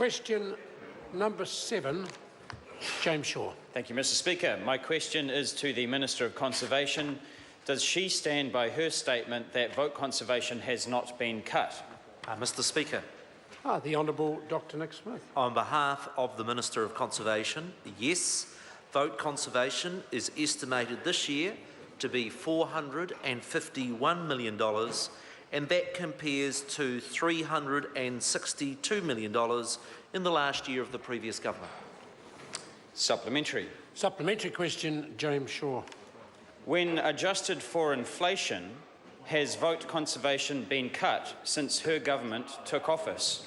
Question number 7, James Shaw. Thank you, Mr. Speaker. My question is to the Minister of Conservation. Does she stand by her statement that vote conservation has not been cut? Mr. Speaker. The Honourable Dr Nick Smith. On behalf of the Minister of Conservation, yes, vote conservation is estimated this year to be $451 million, and that compares to $362 million in the last year of the previous government. Supplementary. Supplementary question, James Shaw. When adjusted for inflation, has vote conservation been cut since her government took office?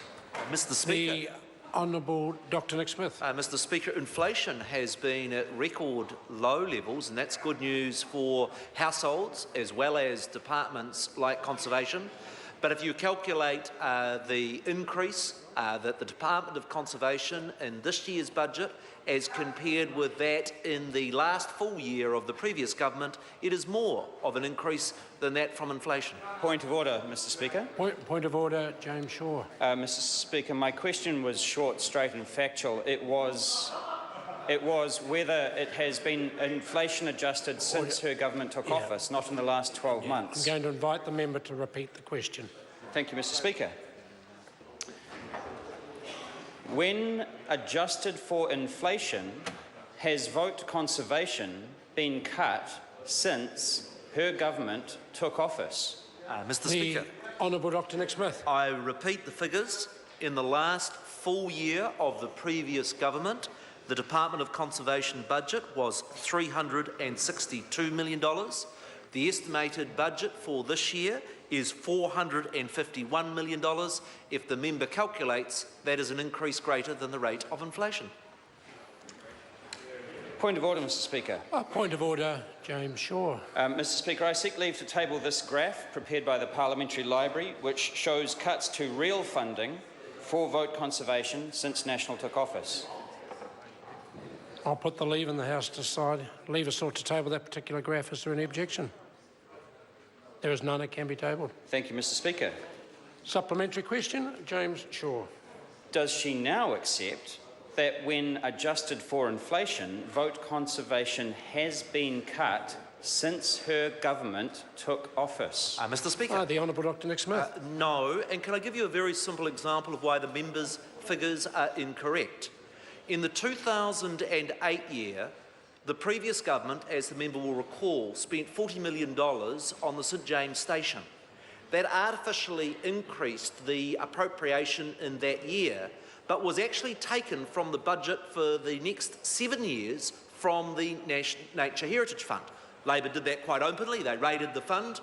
Mr. Speaker. The Honourable Dr Nick Smith. Mr. Speaker, inflation has been at record low levels, and that's good news for households as well as departments like conservation. But if you calculate the increase that the Department of Conservation in this year's budget as compared with that in the last full year of the previous government, it is more of an increase than that from inflation. Point of order, Mr. Speaker. Point of order, James Shaw. Mr. Speaker, my question was short, straight and factual. It was whether it has been inflation adjusted since her government took office, not in the last 12 months. I'm going to invite the member to repeat the question. Thank you, Mr. Speaker. When adjusted for inflation, has vote conservation been cut since her government took office? Mr. Speaker. The Honourable Dr Nick Smith. I repeat the figures. In the last full year of the previous government, the Department of Conservation budget was $362 million. The estimated budget for this year is $451 million. If the member calculates, that is an increase greater than the rate of inflation. Point of order, Mr. Speaker. Point of order, James Shaw. Mr. Speaker, I seek leave to table this graph prepared by the Parliamentary Library, which shows cuts to real funding for vote conservation since National took office. I'll put the leave in the House to decide. Leave is sought to table that particular graph. Is there any objection? There is none. It can be tabled. Thank you, Mr. Speaker. Supplementary question, James Shaw. Does she now accept that when adjusted for inflation, vote conservation has been cut since her government took office? Mr. Speaker. The Honourable Dr Nick Smith. No, and can I give you a very simple example of why the member's figures are incorrect? In the 2008 year, the previous government, as the member will recall, spent $40 million on the St James station. That artificially increased the appropriation in that year, but was actually taken from the budget for the next 7 years from the Nature Heritage Fund. Labor did that quite openly. They raided the fund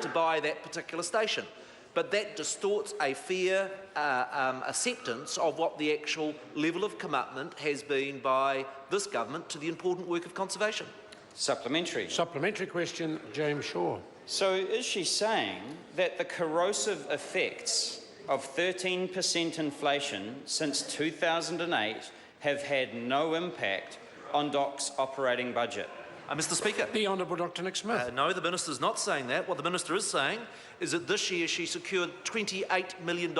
to buy that particular station. But that distorts a fair acceptance of what the actual level of commitment has been by this government to the important work of conservation. Supplementary. Supplementary question, James Shaw. So is she saying that the corrosive effects of 13% inflation since 2008 have had no impact on DOC's operating budget? Mr. Speaker. The Honourable Dr Nick Smith. No, the Minister is not saying that. What the Minister is saying is that this year she secured $28 million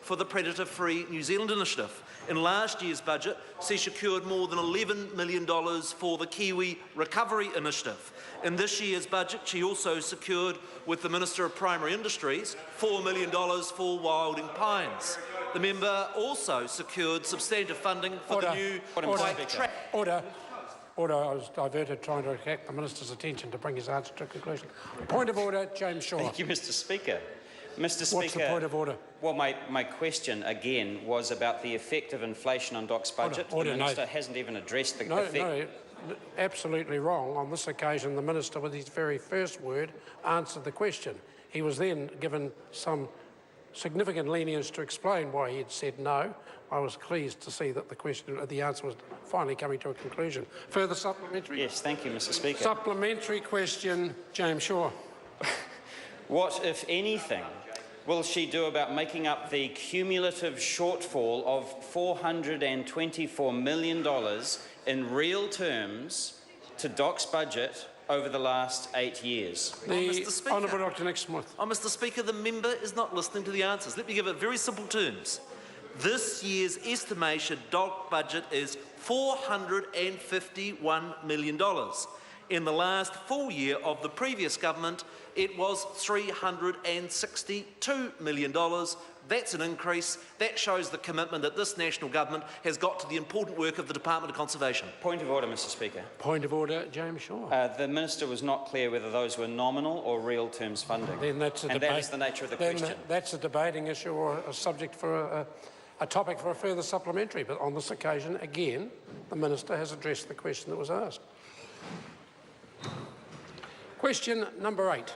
for the Predator-Free New Zealand initiative. In last year's budget, she secured more than $11 million for the Kiwi Recovery Initiative. In this year's budget, she also secured, with the Minister of Primary Industries, $4 million for Wilding Pines. The member also secured substantive funding for the new bike track. Order. I was diverted trying to attract the Minister's attention to bring his answer to a conclusion. Point of order, James Shaw. Thank you, Mr. Speaker. Mr. Speaker. What's the point of order? Well, my question, again, was about the effect of inflation on DOC's budget. The Minister hasn't even addressed the effect. No, absolutely wrong. On this occasion, the Minister, with his very first word, answered the question. He was then given some significant lenience to explain why he had said no. I was pleased to see that the answer was finally coming to a conclusion. Further supplementary? Yes, thank you, Mr. Speaker. Supplementary question, James Shaw. What, if anything, will she do about making up the cumulative shortfall of $424 million in real terms to DOC's budget over the last 8 years? The Honourable Dr Nick Smith. Mr. Speaker, the member is not listening to the answers. Let me give it very simple terms. This year's estimated DOG budget is $451 million. In the last full year of the previous government, it was $362 million. That's an increase. That shows the commitment that this national government has got to the important work of the Department of Conservation. Point of order, Mr Speaker. Point of order, James Shaw. The Minister was not clear whether those were nominal or real terms funding. Then that's a debate. That is the nature of the question. That's a debating issue or a subject for a topic for a further supplementary. But on this occasion, again, the Minister has addressed the question that was asked. Question number 8.